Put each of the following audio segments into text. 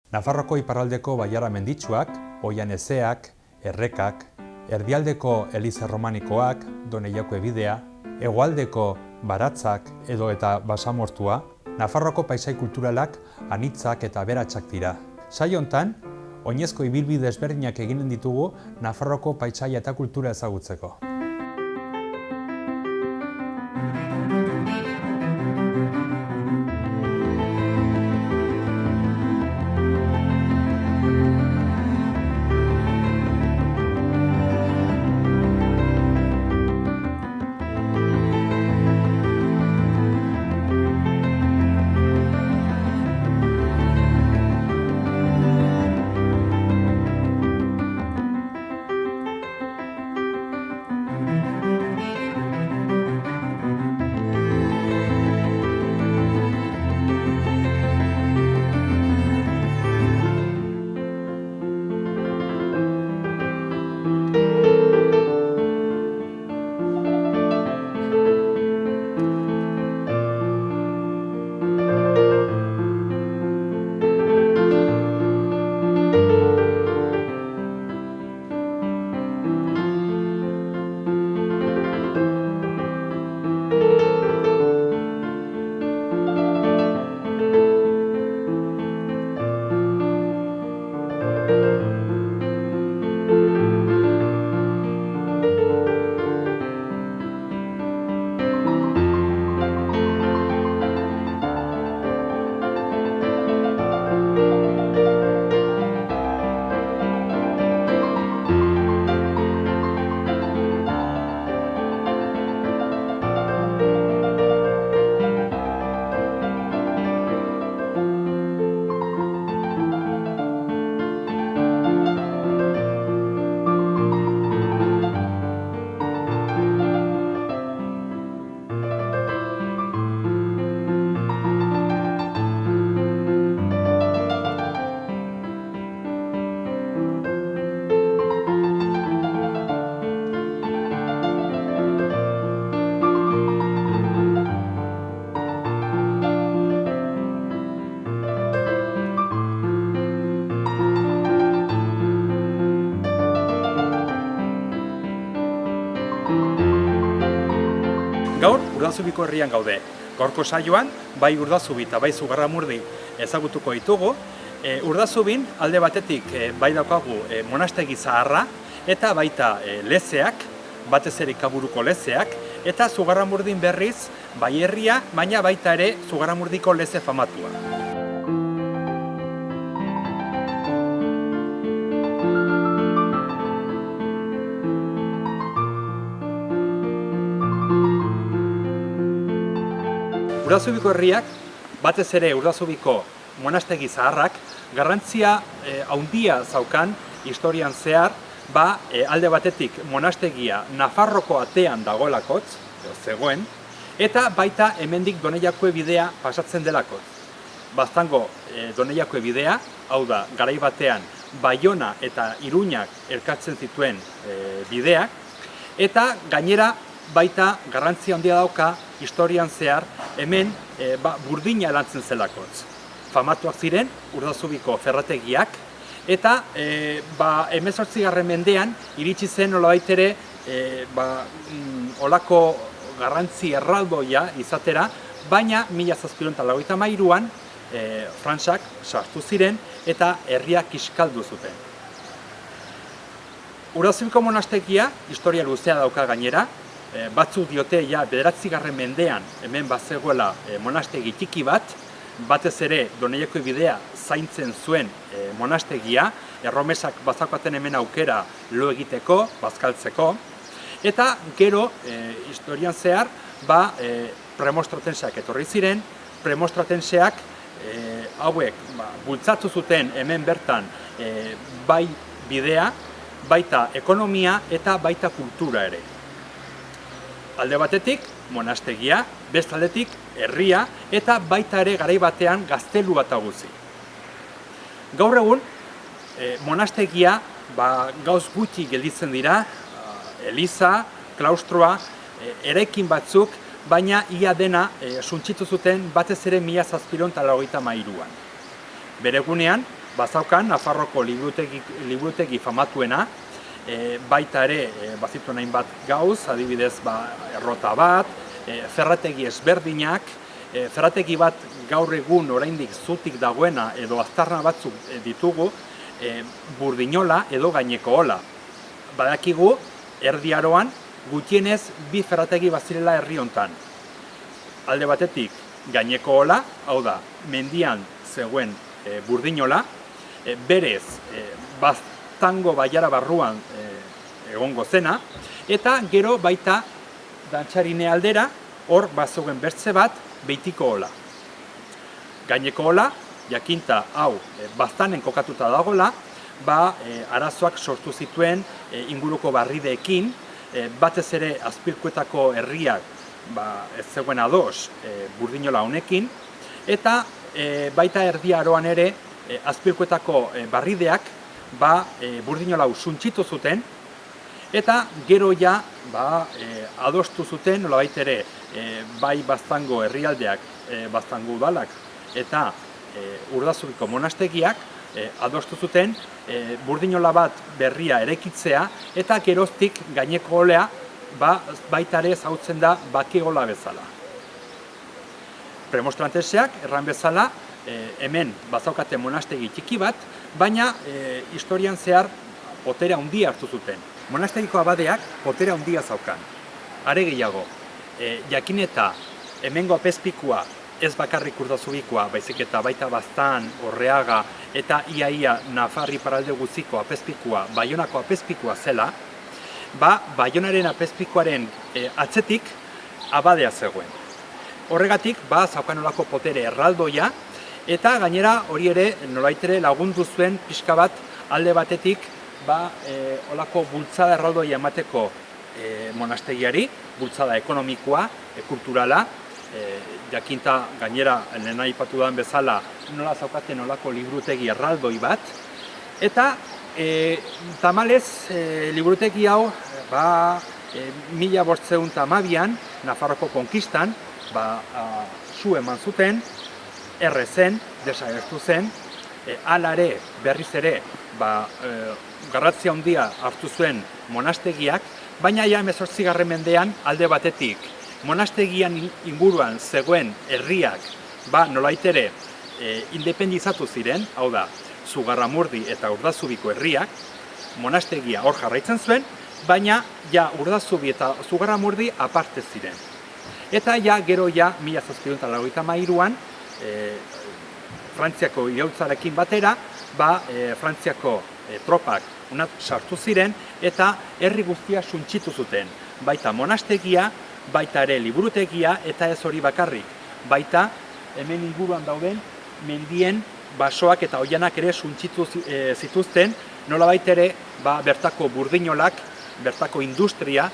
Nafarroako iparraldeko bailara menditsuak, Oian Ezeak, Errekak, erdialdeko Eliza Romanikoak, Doneiako ebidea, hegoaldeko Baratzak edo eta Basamortua, Nafarroako paisai kulturalak anitzak eta aberatsak dira. Saio hontan, oinezko ibilbide ezberdinak eginen ditugu Nafarroako paisaia eta kultura ezagutzeko. Gaur, Urdazubiko herrian gaude. Gaurko saioan, bai Urdazubi eta bai Zugarramurdi ezagutuko ditugu. Urdazubin alde batetik bai daukagu monastegi zaharra eta baita lezeak, batez ere Ikaburuko lezeak, eta Zugarramurdin berriz bai herria, baina baita ere Zugarramurdiko leze famatua. Urdazubiko herriak, batez ere Urdazubiko monastegi zaharrak, garrantzia handia zaukan historian zehar, alde batetik monastegia Nafarroko atean dagoelakotz, zegoen, eta baita hemendik Doneiako bidea pasatzen delakotz. Baztango Doneiako bidea, hau da, garai batean Baiona eta Iruñak elkartzen zituen bideak, eta gainera baita garrantzia handia dauka historian zehar hemen burdina lantzen zelakotz. Famatuak ziren Urdazubiko ferrategiak eta 18. mendean iritsi zen nolabait ere olako garrantzi erraldoia izatera, baina 1783an Frantsak sartu ziren eta herria kiskaldu zuten. Urdazubiko monastegia historia luzea dauka gainera. Batzuk diote ja 9. mendean hemen bazegoela monastegi txiki bat, batez ere Doneiako bidea zaintzen zuen monastegia, erromesak bazaukaten hemen aukera lo egiteko, bazkaltzeko, eta gero historian zehar premostratenseak etorri ziren, premostratenseak hauek bultzatu zuten hemen bertan bai bidea, baita ekonomia eta baita kultura ere. Alde batetik, monastegia, bestaldetik, herria, eta baita ere garai batean gaztelu bat aguzi. Gaur egun, monastegia gauz gutxi gelditzen dira, eliza, klaustroa, eraikin batzuk, baina ia dena suntsitu zuten batez ere 1783an. Bere egunean, bazaukan Nafarroko liburutegi famatuena, baita ere bazituen hainbat gauz, adibidez errota bat, ferrategi ezberdinak, ferrategi bat gaur egun oraindik zutik dagoena edo aztarna batzuk ditugu, Burdinola edo Gaineko-Ola. Badakigu, Erdi Aroan gutienez 2 ferrategi bazirela herri hontan. Alde batetik Gaineko-Ola, hau da, mendian zegoen Burdinola, berez Baztango bailara barruan egongo zena, eta gero baita Dantxarine aldera, hor bazegoen bertze bat Beitiko-Ola. Gaineko-Ola, jakinta hau Baztanen kokatuta dagoela, arazoak sortu zituen inguruko barrideekin, batez ere Azpirkuetako herriak ez zegoen ados Burdinola honekin, eta baita Erdi Aroan ere Azpirkuetako barrideak Burdinola hau suntsitu zuten, eta gero ja adostu zuten, nolabait ere, bai Baztango herrialdeak, Baztango udalak eta Urdazubiko monastegiak adostu zuten Burdinola bat berria eraikitzea, eta geroztik Gaineko-Olea baita ere ezagutzen da Bake-Ola bezala. Premostranteseak, erran bezala, hemen bazaukate monastegi txiki bat, baina historian zehar botere handia hartu zuten. Monastegiko abadeak botere handia zaukan. Are gehiago, jakin eta hemengo apezpikua ez bakarrik Urdazubikoa, baizik eta baita Baztan, Orreaga eta iaia Nafar iparralde guztiko apezpikua, Baionako apezpikua zela, Baionaren apezpikuaren atzetik abadea zegoen. Horregatik, zaukan olako potere erraldoia, eta gainera hori ere nolait ere lagundu zuen pixka bat alde batetik olako bultzada erraldoia emateko monastegiari, bultzada ekonomikoa, kulturala, jakinta gainera lehen aipatu den bezala nola zaukaten olako liburutegi erraldoi bat, eta tamalez liburutegi hau 1512an Nafarroko konkistan su eman zuten, erre zen, desagertu zen, hala ere berriz ere garrantzia handia hartu zuen monastegiak, baina ja 18. mendean alde batetik monastegian inguruan zegoen herriak nolait ere independizatu ziren, hau da, Zugarramurdi eta Urdazubiko herriak, monastegia hor jarraitzen zuen, baina ja Urdazubi eta Zugarramurdi aparte ziren. Eta gero 1783an Frantziako iraultzarekin batera, Frantziako tropak sartu ziren eta herri guztia suntsitu zuten. Baita monastegia, baita ere liburutegia eta ez hori bakarrik. Baita hemen inguruan dauden mendien basoak eta oianak ere suntsitu zituzten, nolabait ere bertako burdinolak, bertako industria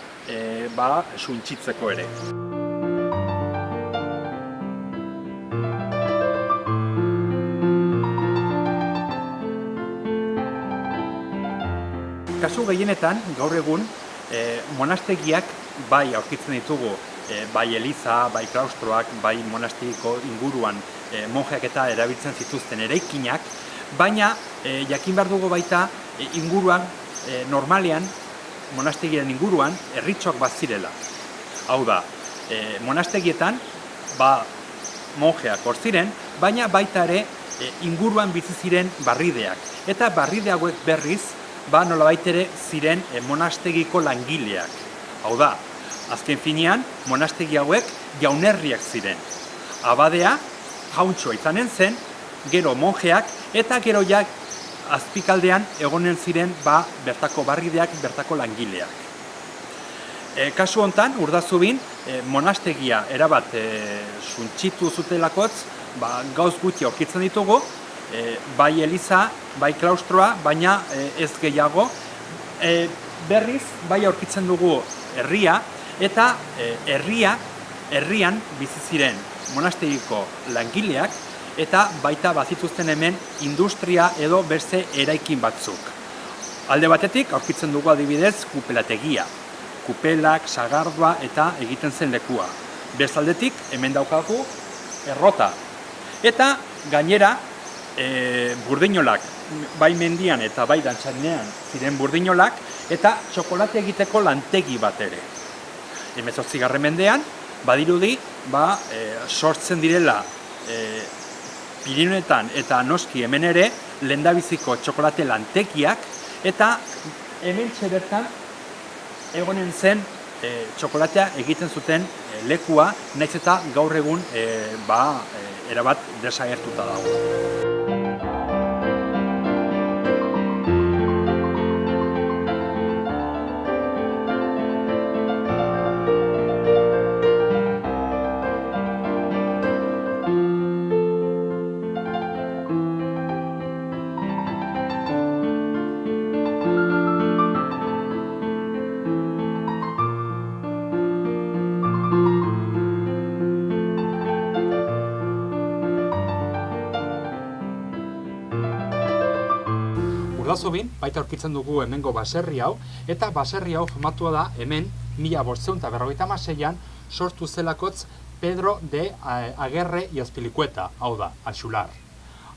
suntsitzeko ere. Kasu gehienetan, gaur egun, monastegiak aurkitzen ditugu, bai eliza, bai klaustroak, bai monastegiko inguruan monjeak eta erabiltzen zituzten eraikinak, baina jakin behar dugu baita inguruan, normalean, monastegiaren inguruan, herritxoak bazirela. Hau da, monastegietan, monjeak hor ziren, baina baita ere inguruan bizi ziren barrideak. Eta barride hauek berriz, nolabait ere ziren monastegiko langileak. Hau da, azken finean, monastegi hauek jaunerriak ziren. Abadea, jauntxoa izanen zen, gero monjeak, eta gero azpikaldean egonen ziren bertako barrideak, bertako langileak. Kasu hontan, Urdazubin, monastegia erabat suntsitu zutelakotz, gauz gutxi aurkitzen ditugu, bai eliza, bai klaustroa, baina ez gehiago. Berriz, bai aurkitzen dugu herria, eta herrian bizi ziren monastegiko langileak, eta baita bazituzten hemen industria edo beste eraikin batzuk. Alde batetik, aurkitzen dugu adibidez kupelategia. Kupelak, sagardua eta egiten zen lekua. Bestaldetik, hemen daukagu errota. Eta gainera, burdinolak bai mendian eta bai dantzanean ziren burdinolak, eta txokolate egiteko lantegi bat ere. 18. mendean, badirudi, sortzen direla Pirinioetan eta noski hemen ere, lehendabiziko txokolate lantegiak, eta hemen bertan egonen zen txokolatea egiten zuten lekua, nahiz eta gaur egun erabat desagertuta dago. Urdazubin, baita aurkitzen dugu hemengo baserri hau, eta baserri hau famatua da hemen 1556an sortu zelakotz Pedro de Aguerre y Azpilicueta, hau da, Axular.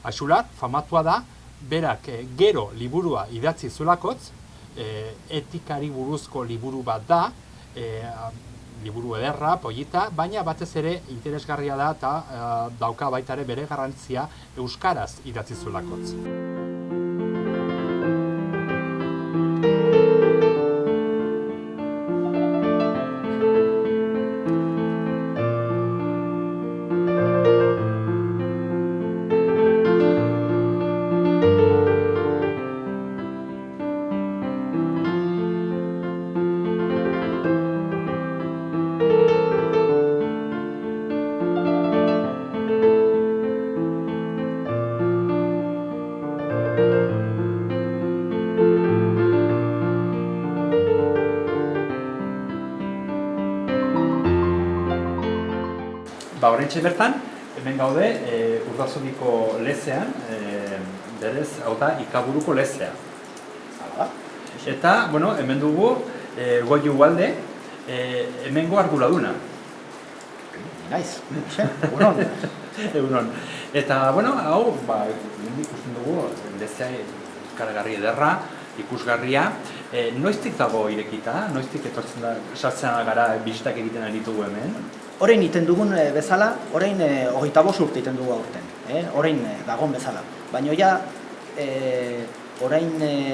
Axular famatua da, berak gero liburua idatzi zulakotz, etikari buruzko liburu bat da, liburu ederra, polita, baina batez ere interesgarria da eta dauka baita ere bere garrantzia euskaraz idatzi zulakotz. Horrentxe bertan, hemen gaude Urdazubiko lezean, berez, hau da, Ikaburuko lezea. Eta, hemen dugu Goiu Ugalde, hemengo arduraduna. Naiz, egunon. Egunon. Eta, hau, ikusten dugu, lezea ikaragarri ederra, ikusgarria. Noiztik dago irekita? Noiztik etortzen da, sartzen gara bisitak egiten aritugu hemen? Orain iten dugun bezala, orain 25 urte iten dugu aurten. Orain dagon bezala. Baina ja, orain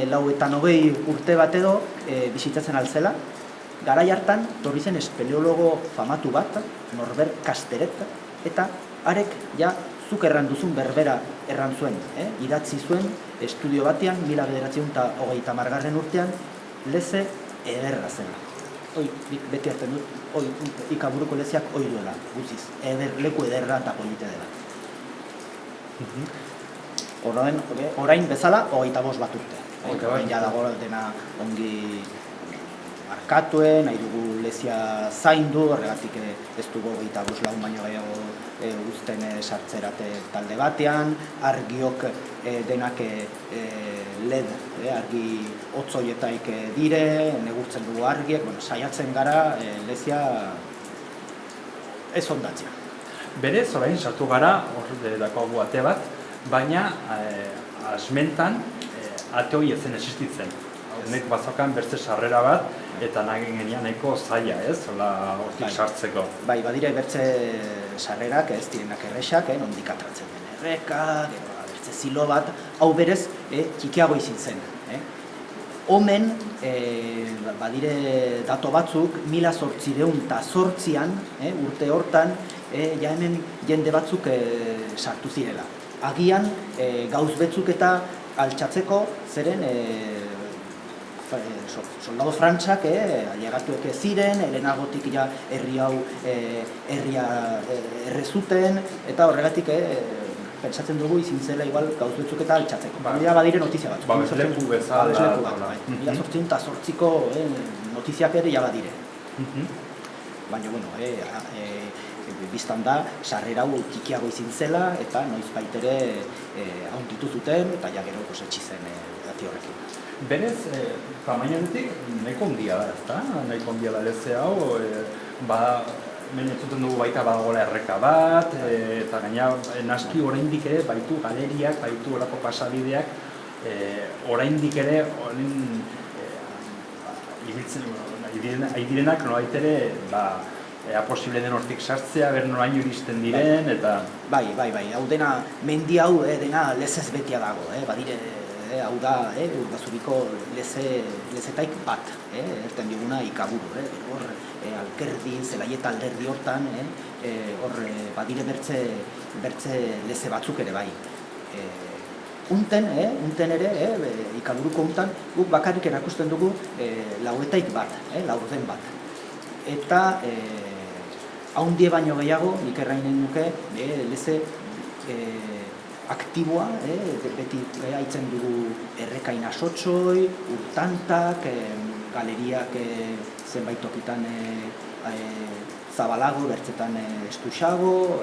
49 urte bat edo bizitatzen altzela, garai hartan torri zen espeleologo famatu bat, Norbert Casteret, eta arek ja zuk erran duzun berbera erran zuen. Idatzi zuen estudio batean, 1930 urtean, leze ederra zela. Beti hartzen dut, Ikaburuko lezeak hoi duela, guziz, leku ederra eta polite dela. Orain bezala, 25 bat urte. Orain ja dago dena ongi markatuen, nahi dugu lezea zaindu, horregatik ez dugu 25 lagun baino gehiago uzten sartzerate talde batean, argiok denak LED, argi hotzoietaik dire, negurtzen dugu argiek, saiatzen gara lezea ez ondatzea. Berez, orain sartu gara, hor dakoagu ate bat, baina asmentan ate hori ezen existitzen. Nek bazokan beste sarrera bat, eta nagin genian nahiko zaila, ez? Hola hortik sartzeko. Bai, badira bertze sarrerak ez direnak erresak, nondik atratzen den errekak, bertze zilo bat, hau berez txikiago izin zen. Omen, badire dato batzuk, 1808an, urte hortan, ja hemen jende batzuk sartu zirela. Agian, gauz betzuk eta altxatzeko zeren soldado frantzak ailegatuek ziren, helenagotik ja herri hau errezuten, eta horregatik pentsatzen dugu izin zela igual gauz betzuk eta altxatzeko. Baina badire notizia bat. Babesleku bezala. 1808ko notiziak ere ja badire. Baina, biztan da, sarrera hau txikiago izin zela, eta noizbait ere haunditu zuten, eta ja gero etxi zen dati horrekin. Berez, tamainatik nahiko handia da, ezta? Nahiko handia da leze hau, hemen entzuten dugu baita badagoela erreka bat, eta gaina naski oraindik ere baitu galeriak, baitu horako pasabideak, oraindik ere, direnak nolait ere, ea posible den hortik sartzea, ber noraino iristen diren, eta... Bai, hau dena, mendi hau dena lezez betia dago, badire, hau da, Urdazubiko lezetaik bat, erten diguna ikaburu, hor Alkerdi, Zelaieta alderdi hortan, hor badire bertze leze batzuk ere bai. Unten ere, ikaburuko untan, guk bakarrik erakusten dugu lauetaik bat, laurden bat. Eta haundie baino gehiago, nik errainen nuke, leze aktiboa, beti haitzen dugu errekain asotxoi, urtantak, galeriak zenbait tokitan zabalago, bertzetan estuxago,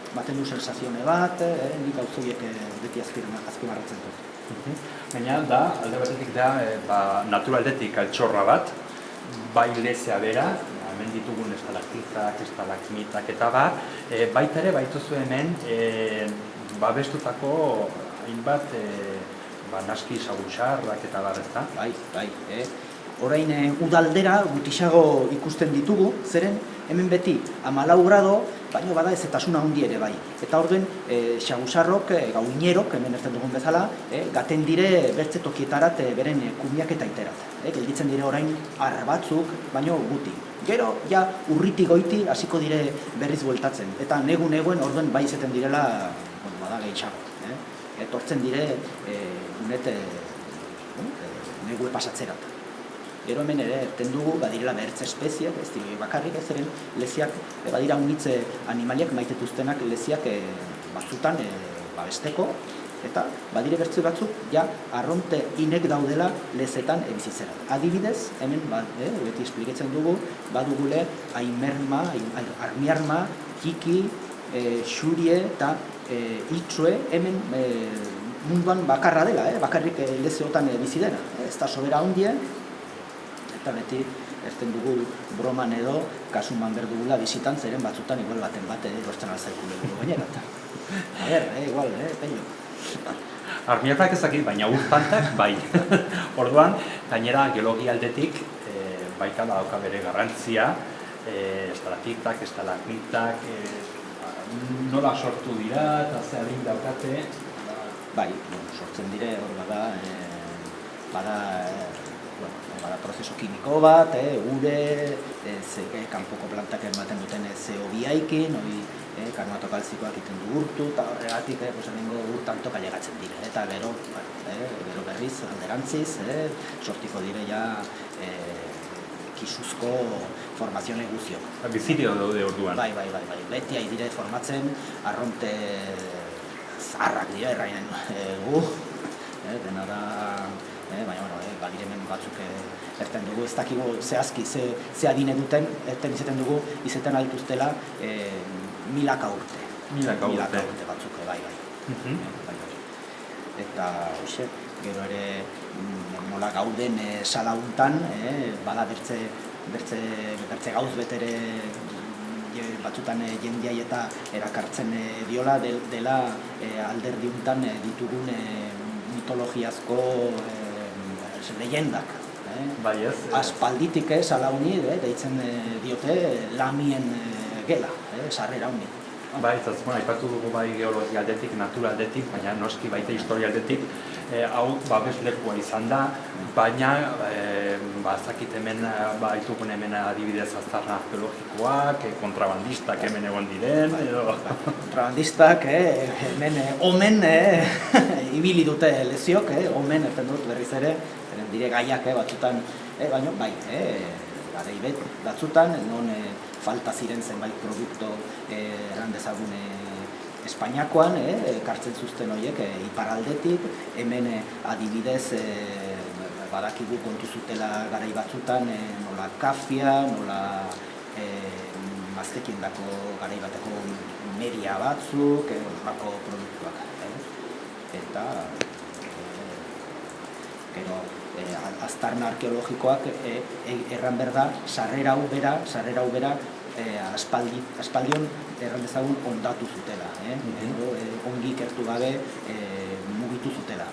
baten du sensazione bat, nik gauzoiek beti azpimarratzen dut. Baina da, alde batetik da, naturaldetik altxorra bat, bai lezea bera, hemen ditugun estalaktitak, estalagmitak eta baita ere baituzu hemen babestutako hainbat naski sagutxarrak eta ezta? Bai. Orain udaldera gutixago ikusten ditugu, zeren hemen beti 14 grado, baina bada ezetasuna handi ere bai. Eta orduen sagutxarrok, gauinerok, hemen erten dugun bezala, gaten dire bertze tokietarat beren kumiak eta iterat. Gelditzen dire orain ar batzuk, baina guti. Gero, ja, urriti goiti hasiko dire berriz bueltatzen. Eta negu-neguen orduen bai izeten direla, bada gehitxago. Etortzen dire, negue pasatzerat. Gero hemen ere, erten dugu, badirela bertze espeziak, ez dira bakarrik ez eren, leziak, badira unitze animaliak maitetuztenak leziak batzutan babesteko, eta badire bertze batzuk, ja, arronte inek daudela lezetan bizitzera. Adibidez, hemen, beti espliketzen dugu, badugule aimerma, armiarma, hiki, xurie eta itxue, hemen munduan bakarra dela, bakarrik lezeotan bizi dena. Ez da sobera ondie, eta beti erten dugu broman edo kasuman berdugula bizitan zeren batzutan igual baten bat erortzen alzaikun dugu bainera. Igual, peño. Armiarrak ezakit, baina urtantak bai. Orduan, gainera geologia aldetik baikala dauka bere garrantzia, estalaktitak, estalagmitak, nola sortu dira eta ze adin daukate? Bai, sortzen dire, hor bada prozeso kimiko bat, ure, kanpoko plantak ematen duten CO2-aikin, karmatokalzikoak iten du urtu, eta horregatik urtantok ailegatzen dire. Eta gero berriz, alderantziz, sortiko dire ja kisuzko formazioa guztiok. Bizirio daude orduan. Bai. Beti ari dire formatzen, arronte zaharrak dira errainen gu, dena da, baina, badire hemen batzuk erten dugu, ez dakigu zehazki, ze adine duten, erten izaten dugu, izaten altuztela milaka urte. Milaka urte batzuk, bai. Eta, gero ere, nola gauden salauntan, bada bertze gauz betere batzutan jendiai eta erakartzen diola dela alderdi untan ditugun mitologiazko leyendak. Aspalditik salauni deitzen diote lamien gela, sarrera honi. Bai, aipatu dugu bai geologia aldetik, natura aldetik, baina noski baita historia aldetik, hau babeslekua izan da, baina bazakit hemen baitugun hemen adibidez aztarna arkeologikoak, kontrabandistak hemen egon diren, edo... Kontrabandistak, hemen omen ibili dute leziok, omen erten dut berriz ere, dire gaiak batzutan, baina bai, garai batzutan, non falta ziren zenbait produkto erran dezagun Espainiakoan, kartzen zuzten horiek iparraldetik, hemen adibidez badakigu kontu zutela garai batzutan nola kafia, nola maztekindako garai bateko media batzuk, horrako produktuak. Eta gero aztarna arkeologikoak erran berda, sarrera hau bera aspaldion erran dezagun ondatu zutela, ongi ikertu gabe mugitu zutela.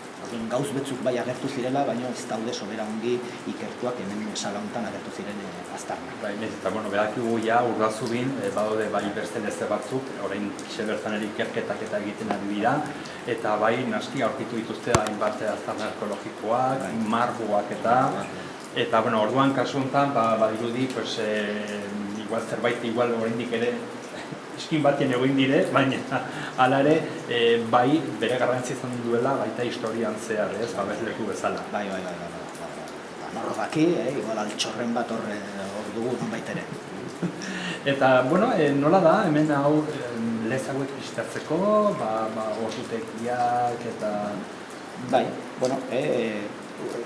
gauz betzuk bai agertu zirela, baina ez daude sobera ongi ikertuak hemen sala honetan agertu ziren aztarnak. Bai, eta badakigu ja Urdazubin badaude bai beste leze batzuk, orain bertan ere ikerketak eta egiten ari dira, eta bai naski aurkitu dituzte hainbat aztarna arkeologikoak, margoak eta orduan kasu honetan badirudi igual zerbait oraindik ere eskin batien egin dire, baina hala ere bai bere garrantzi izan duela baita historian zehar, ez, babesleku bezala. Bai. Norro daki, igual altxorren bat hor dugu nonbait ere. Eta, nola da, hemen hau lez hauek istatzeko, ordutegiak eta... Bai,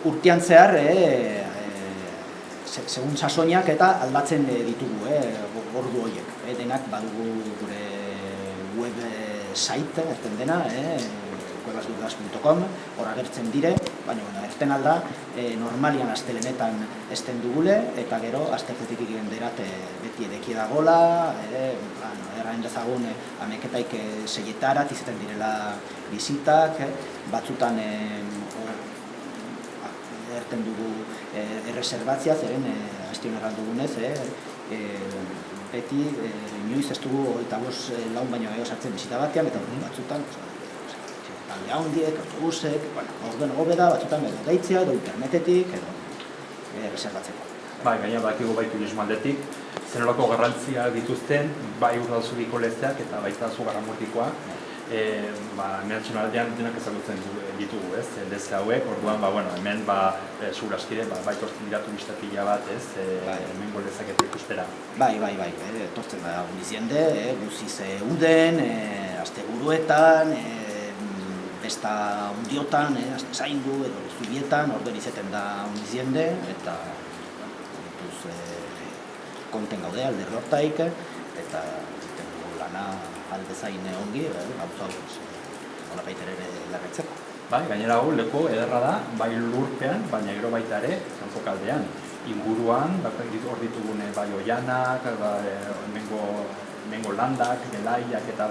urtean zehar, segun sasoinak eta aldatzen ditugu, ordu horiek. Denak badugu gure web site, erten dena, cuevasdeudas.com, hor agertzen dire, baina erten alda, normalian astelenetan esten dugule, eta gero astezetik genderat beti edeki dagola, erraen dezagun ameketaik seietarat izaten direla bizitak, batzutan erten dugu erreserbatzia, zeren astion erran dugunez, beti inoiz ez dugu 25 laun baino sartzen bizita batean, eta batzutan talde handiek, autobusek, orduen gobe da, batzutan deitzea, edo internetetik, edo reservatzeko. Bai, gaina bakigu bai turismo aldetik, zenolako garrantzia dituzten, bai Urdazubiko lezeak eta baita Zugarramurdikoak, mehatxun aldean denak ezagutzen ditugu, ez, leze hauek, orduan, hemen zugur askire, bai tortzen dira turista pila bat, ez, hemengo lezak eta ikustera. Bai, tortzen da uniz jende, guziz uden, asteburuetan, besta hundiotan, aste zaindu edo zubietan, orduen izeten da uniz jende, eta konten gaude alderri hortaik, eta lana aldezain ongi, gauza hola baitere ere larretzeko. Bai, gainera hau leku ederra da, bai lurpean, baina gero baita ere, kanpokaldean. Inguruan, hor ditugune bai oianak, hemengo landak, gelaiak eta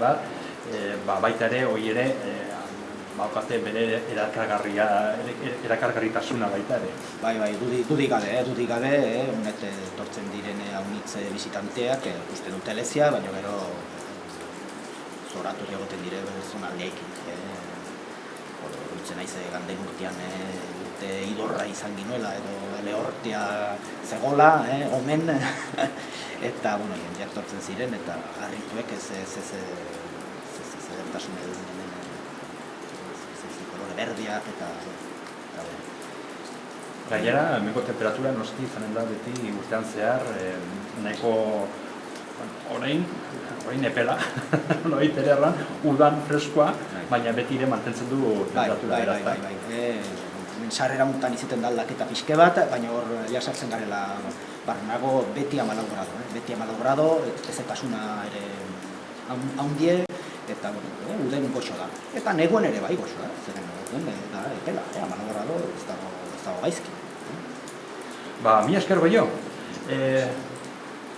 baita ere, hori ere, baukate bere erakargarritasuna baita ere. Bai, dudik gabe, honet tortzen diren haunitz bisitanteak, uste dute lezia, baina gero zoratu egoten dire zonaldeekin. Hortzen naiz ganden urtean urte idorra izan ginuela, edo lehortia zegola, omen, eta jendeak tortzen ziren, eta harrituek ez edertasun kolore berdiak eta... Gainera, hemengo temperatura noski izanen da beti urtean zehar, nahiko orain epela, noit ere erran, udan freskoa, baina beti ere mantentzen du temperatura beraz. Bai. Sarrera muntan izaten da aldaketa pixke bat, baina hor jasartzen garela barnago beti 14 grado. Beti 14 grado, ezetasuna ere haundie, eta uden goxo da. Eta negoen ere bai goxo da, zeren da epela, 14 grado ez dago gaizki. Mi esker goio.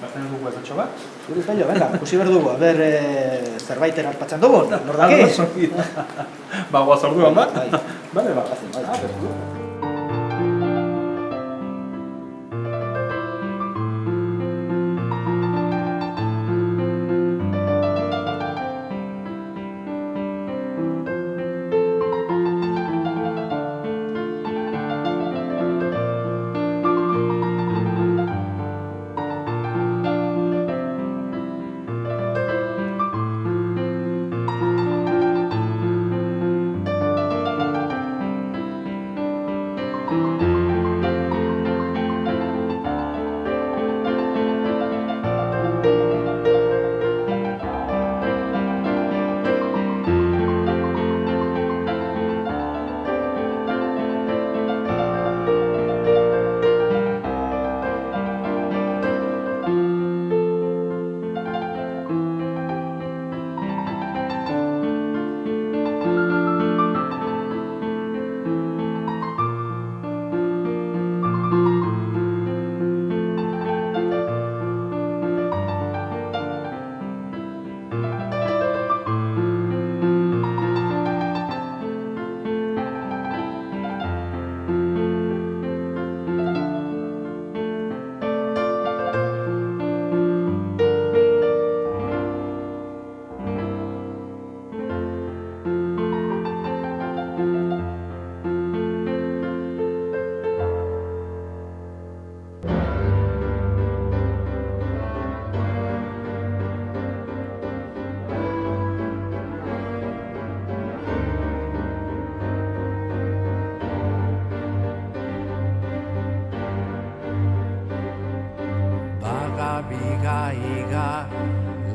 Batzen dugu ezotxo bat? Zuri pello, venga, kusi berdugu, zerbait erarpatzen dugu, nor daki? Guaz orduan bat? Bai.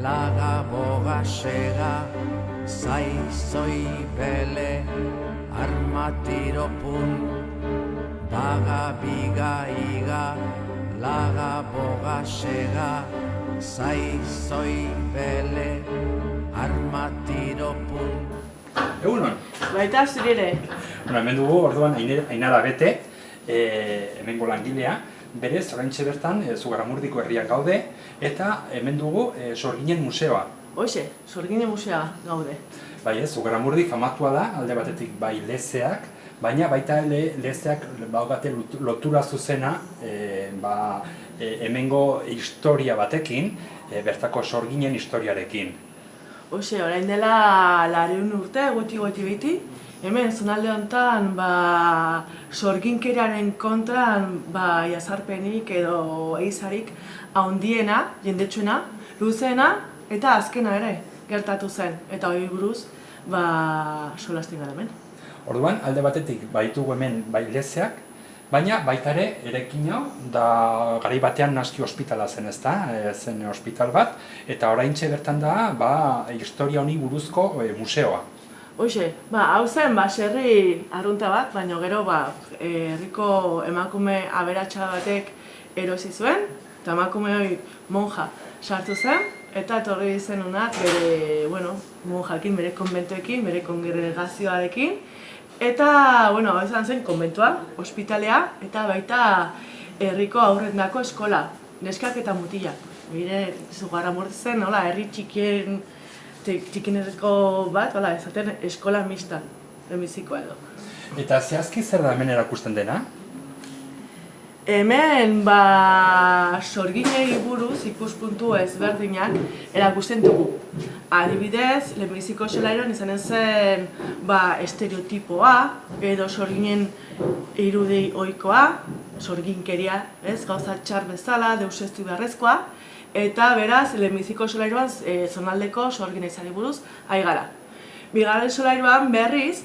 laga boga sega, zai zoi bele, armatiro pun, baga biga iga, laga boga sega, zai zoi bele, armatiro pun. Egunon? Baita zurire. Hemen dugu orduan Ainara Bete, hemengo langilea, berez, oraintxe bertan, Zugarramurdiko herrian gaude, eta hemen dugu Sorginen museoa. Hoxe, Sorginen musea gaude. Bai ez, Zugarramurdi famatua da, alde batetik bai lezeak, baina baita lezeak baugate lotura zuzena hemengo historia batekin, bertako Sorginen historiarekin. Hoxe, orain dela 200 urte, goti biti, hemen zonalde honetan sorginkeriaren kontran jazarpenik edo eizarik handiena, jendetsuena, luzeena eta azkena ere gertatu zen. Eta hori buruz, solasten gara hemen. Orduan, alde batetik baitugu hemen bai lezeak, baina baita ere erekin hau, da garai batean naski ospitala zen zen ospital bat, eta oraintxe bertan da historia honi buruzko museoa. Hoxe, hau zen baserri arrunta bat, baina gero herriko emakume aberatsa batek erosi zuen, eta emakume hori monja sartu zen, eta etorri zen honak bere, monjakin, bere konbentoekin, bere kongregazioarekin, eta, hau izan zen konbentua, ospitalea, eta baita herriko haurrendako eskola, neskak eta mutilak. Bire, Zugarramurdi zen, herri txikinerriko bat, ezaten eskola mixta, lehenbizikoa edo. Eta zehazki zer da hemen erakusten dena? Hemen, sorginei buruz ikuspuntu ezberdinak erakusten dugu. Adibidez, lehenbiziko solairuan izanen zen estereotipoa, edo sorginen irudi ohikoa, sorginkeria, gauza txar bezala, deuseztu beharrezkoa, eta beraz, lehenbiziko solairuan zonaldeko sorgina izari buruz ari gara. Bigarren solairuan berriz,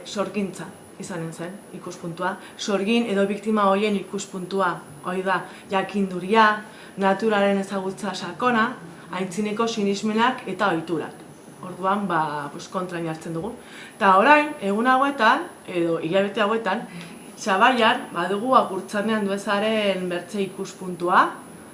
sorgintza izanen zen ikuspuntua, sorgin edo biktima horien ikuspuntua, hori da, jakinduria, naturaren ezagutza sakona, aintzineko sinismenak eta ohiturak. Orduan, kontrain hartzen dugu. Eta orain, egun hauetan, edo hilabete hauetan, Sabaian, badugu Agurtzanean Duezaren bertze ikuspuntua,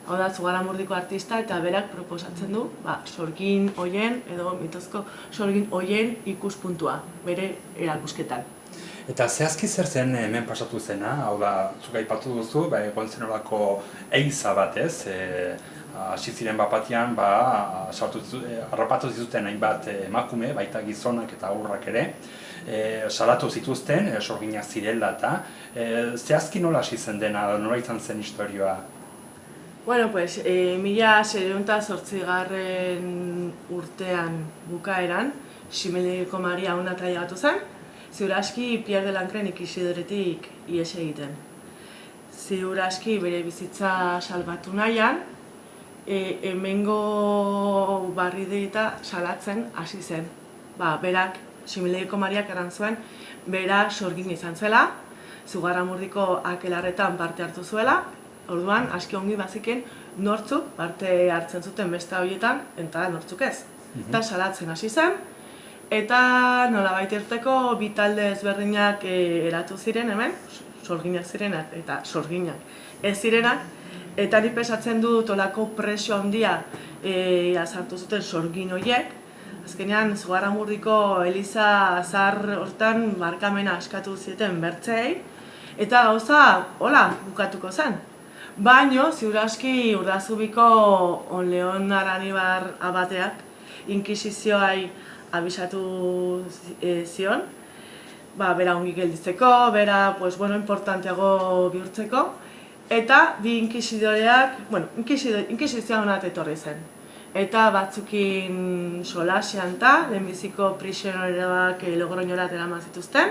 hau da, Zugarramurdiko artista eta berak proposatzen du, sorgin horien edo mitozko sorgin horien ikuspuntua, bere erakusketan. Eta zehazki zer zen hemen pasatu zena, hau da, zuk aipatu duzu, egon zen horako eiza bat hasi ziren batean, harrapatu zituzten hainbat emakume, baita gizonak eta haurrak ere, salatu zituzten, sorginak zirela eta, zehazki nola hasi zen dena, nola izan zen historioa? Bueno, 1708 urtean bukaeran, Ximeldegiko Maria hona traigatu zen, ziur aski Pierre de Lancrenek Isidoretik ihes egiten. Ziur aski bere bizitza salbatu nahian, hemengo barrideeta salatzen hasi zen. Berak, Ximeldegiko Mariak erran zuen, bera sorgin izan zela, Zugarramurdiko akelarretan parte hartu zuela, orduan aski ongi baziken nortzuk parte hartzen zuten beste horietan, eta nortzuk ez. Eta salatzen hasi zen, eta nolabait irteko bi talde ezberdinak eratu ziren hemen, sorginak zirenak eta sorginak ez zirenak, eta nik pesatzen dut olako presio handia sartu zuten sorgin horiek. Azkenean, Zugarramurdiko Eliza zahar hortan barkamena askatu zieten bertzeei, eta gauza, bukatuko zen. Baina, ziur aski Urdazubiko Leon Aranibar abateak inkisizioai abisatu zion, bera ongi gelditzeko, bera importanteago bihurtzeko, eta bi inkisidoreak, inkisizioa honat etorri zen. Eta batzukin solasean eta lehenbiziko prisioneroak Logroñorat eraman zituzten,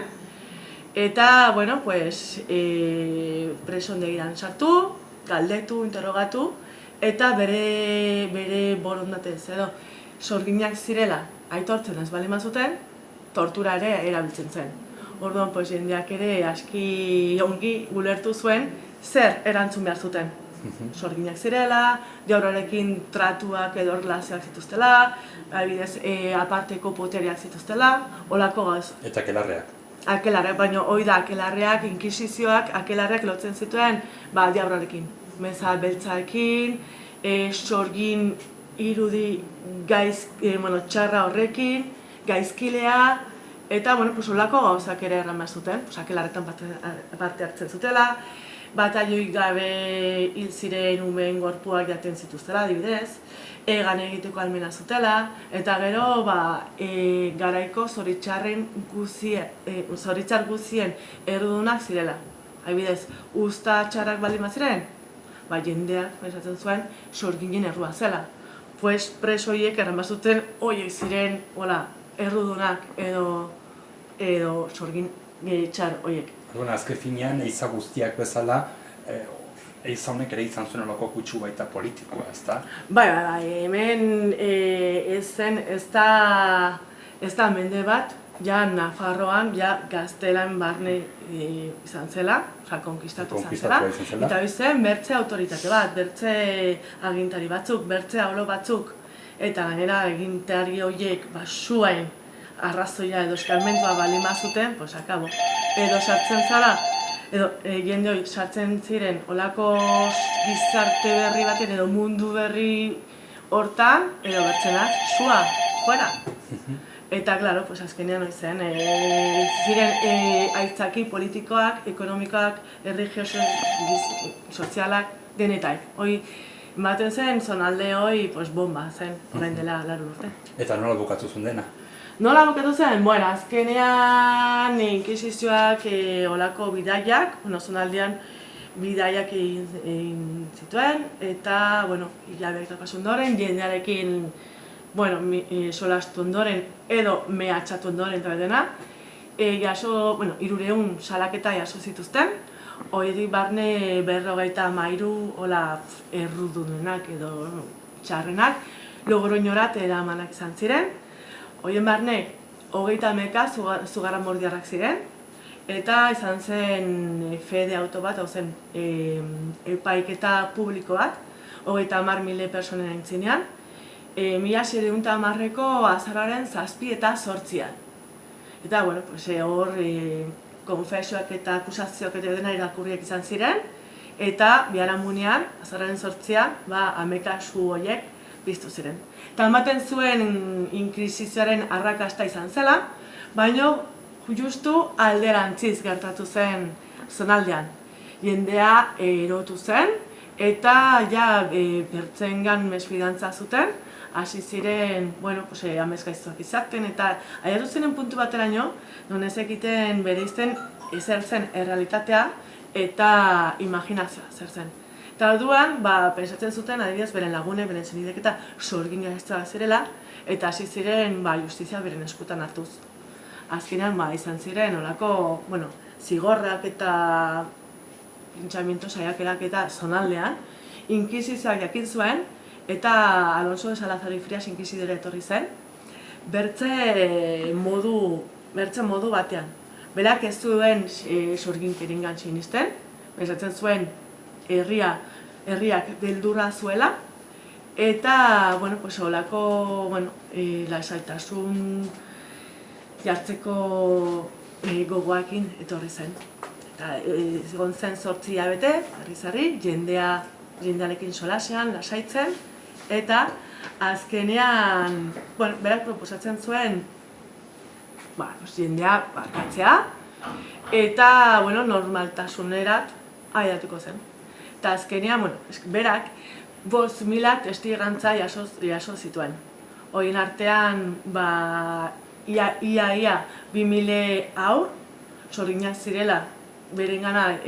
eta, presondegian sartu, galdetu, interrogatu, eta bere borondatez edo sorginak zirela aitortzen ez baldin bazuten, tortura ere erabiltzen zen. Orduan, jendeak ere aski ongi ulertu zuen zer erantzun behar zuten. sorginak zirela, diaurarekin tratuak edo relazioak zituztela, adibidez, aparteko poteriak zituztela, olako gauz. Eta kelarreak. Akelarreak, baina hoi da, akelarreak, inkisizioak, akelarreak lotzen zituen, diaurarekin. Meza beltzaekin, sorgin irudi txarra horrekin, gaizkilea, eta, olako gauzak ere erran behar zuten, akelarretan parte hartzen zutela, bataioi gabe hil ziren umeen gorpuak jaten zituztela, adibidez, egan egiteko almena zutela, eta gero, garaiko zoritzar guzien errudunak zirela. Adibidez, usta txarrak baldin baziren, jendeak, esaten zuen, sorginen errua zela. Pues preso horiek erran bazuten, horiek ziren, errudunak edo sorgin txar horiek. Azken finean, eiza guztiak bezala, eiza honek ere izan zuen olako kutsu baita politikoa, ezta? Hemen ez da mende bat, ja Nafarroan, ja Gaztelan barne izan zela, konkistatu izan zela, eta zen bertze autoritate bat, bertze agintari batzuk, bertze aulo batzuk, eta gainera agintari horiek suain arrazoia edo eskarmentua baldin bazuten, pues akabo. Edo sartzen zara, edo jende hori sartzen ziren olako gizarte berri baten edo mundu berri hortan, edo bertzenaz, sua, fuera. Eta, klaro, pues azkenean hori zen, ziren aitzaki politikoak, ekonomikoak, erligioso, sozialak, denetaik. Hoi, ematen zen, zonalde hori, pues bomba zen, orain dela 40 urte. Eta nola bukatu zuen dena? Nola bukatu zen? Azkenean inkisizioak olako bidaiak, zonaldean bidaiak egin zituen, eta, hilabeak pasu ondoren, jendearekin, solastu ondoren edo mehatxatu ondoren eta dena, 300 salaketa jaso zituzten, horiek barne 53 errudunenak edo txarrenak, Logroñorat eramanak izan ziren. Horien barne, 30 zugarramordiarrak ziren, eta izan zen fede auto bat, hau zen epaiketa publiko bat, 30.000 personen aintzinean, 1710ko azararen 7 eta 8an. Eta, hor konfesioak eta akusazioak eta dena irakurriak izan ziren, eta biharamunean, azararen 8an, 10 su horiek piztu ziren. Eta ematen zuen inkisizioaren arrakasta izan zela, baina justu alderantziz gertatu zen zonaldean. Jendea erotu zen, eta bertzengan mesfidantza zuten, hasi ziren, amezgaiztuak izaten, eta aiatu ziren puntu bateraino, non ez egiten bereizten ezer zen errealitatea eta imaginazioa zer zen. Eta orduan, pensatzen zuten, adibidez, beren lagune, beren zenidek eta sorgin gaiztua zirela, eta hasi ziren justizia beren eskutan hartuz. Azkenean, izan ziren, olako, zigorrak eta pintxamiento saiakerak eta zonaldean, inkisizioak jakin zuen, eta Alonso de Salazar y Frias inkisidore etorri zen, bertze modu batean. Berak ez zuen sorginkeringan sinisten, pensatzen zuen herriak beldurra zuela, eta, olako, lasaitasun jartzeko gogoakin etorri zen. Eta egon zen 8 hilabete, harri, jendearekin solasean, lasaitzen, eta azkenean, berak proposatzen zuen, jendea barkatzea, eta, normaltasunerat aidatuko zen. Eta azkenean, berak 5.000 testigantza jaso zituen. Horien artean, ia 2.000 haur, sorginak zirela, berengana,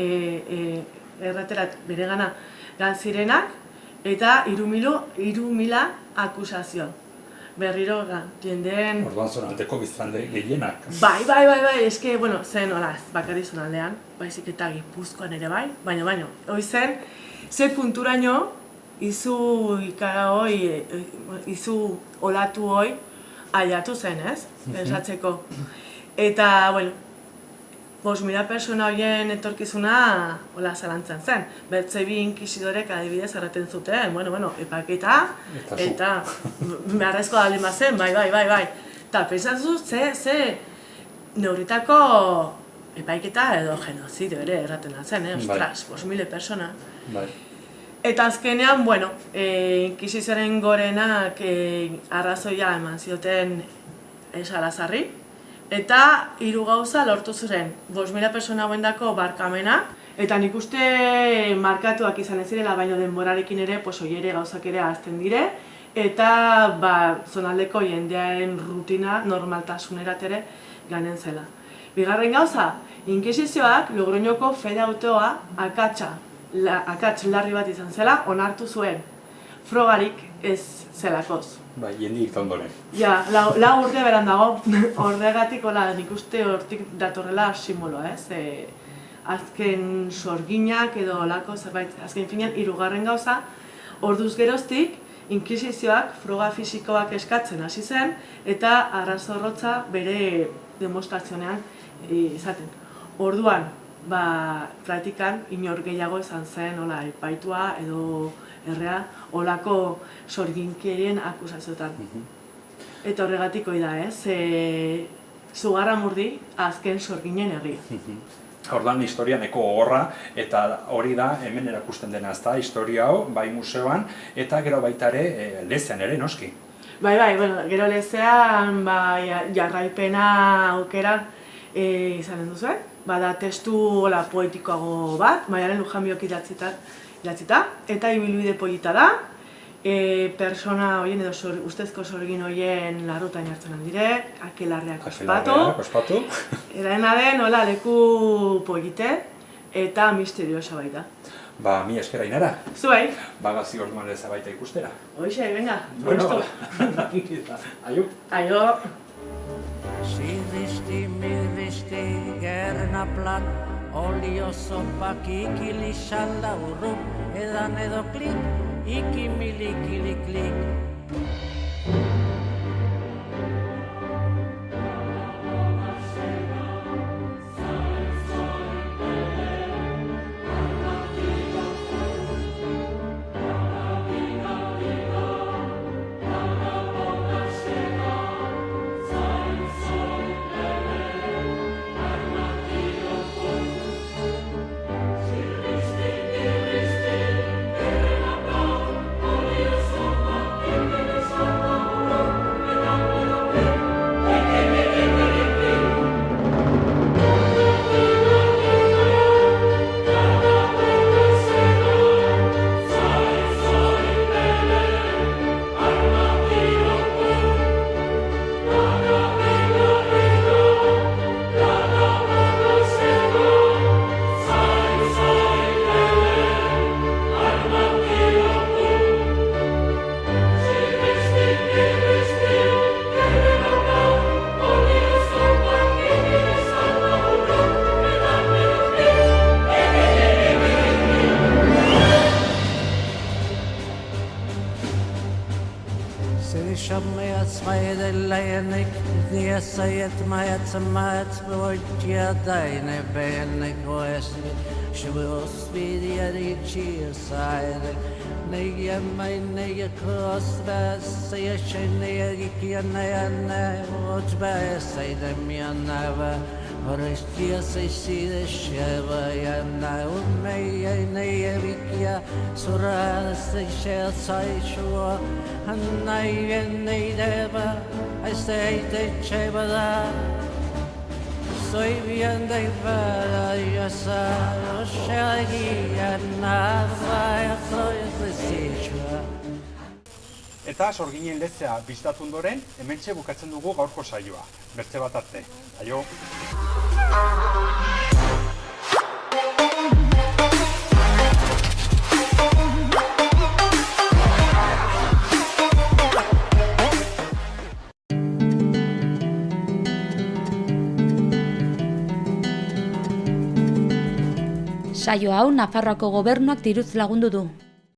erraterat berengana zirenak, eta 3.000 akusazio. Berriro, jendeen... Orduan zonaldeko biztanle gehienak. Bai, eske, zen olaz, bakarri zonaldean, baizik eta Gipuzkoan ere bai, baina, hoi zen, ze punturaino, izu ikara hoi, izu olatu hoi, aiatu zen, ez? Pensatzeko. Eta, 5.000 persona horien etorkizuna hola zalantzan zen. Bertze bi inkisidorek adibidez erraten zuten, epaketa, eta beharrezko dalin bazen, bai. Eta pentsatu ze neurritako epaiketa edo genozidio ere erraten zen, ostras, 5.000 persona. Eta azkenean, inkisizioaren gorenak arrazoia eman zioten Salazarri, eta 3 gauza lortu ziren, 5.000 persona hauendako barkamena, eta nik uste markatuak izan ez zirela, baino denborarekin ere, oiere gauzak ere ahazten dire, eta zonaldeko jendearen rutina normaltasunerat ere ganen zela. Bigarren gauza, inkisizioak Logroñoko fede autoa akats larri bat izan zela, onartu zuen, frogarik ez zelakoz. Bai, jendik eta ondoren. Ja, 4 urte beran dago, horregatik nik uste hortik datorrela simboloa, ez? Azken sorginak edo olako zerbait, azken finean 3. gauza, orduz geroztik, inkisizioak froga fisikoak eskatzen hasi zen, eta arrazorrotza bere demonstrazionean izaten. Orduan, praktikan inor gehiago izan zen, epaitua edo errea, olako sorginkerien akusazioetan. Eta horregatik hori da, Zugarramurdi azken sorginen herria. Ordan historia neko gogorra, eta hori da hemen erakusten dena, ezta, historia hau, bai museoan, eta gero baita ere lezean ere, noski. Bai, gero lezean jarraipena aukera izanen duzuen. Bada testu poetikoago bat, Maialen Lujanbiok idatzita, eta ibilbide polita da. Persona horien edo ustezko sorgin horien larrutan jartzen handire, akelarreak ospatu. Erena den, leku polite eta misteriosa baita. Mi eskera Ainara. Zuei. Bagazi orduan ere zabaita ikustera. Hoxe, venga. Bueno, aio. Aio. Sirristi, mirristi, gernaplan, olio zopak ikili salda urru, edan edo klik, ikimili klik. Sayet mayat boya daine bene koesi shvos vidiyari chisaide neye mayne kosbas sayshene gikiana otba sayde mianava Orestia sayde sheva yana umeye neye vikia sura sayshel sayshua hanay neideva I say te chevada soy bien de para ya sa oshagi nava soy desechua. Eta sorginen lezea bistatu ondoren, hementxe bukatzen dugu gaurko saioa. Bertze bat arte. Aio. Saio hau Nafarroako Gobernuak diruz lagundu du.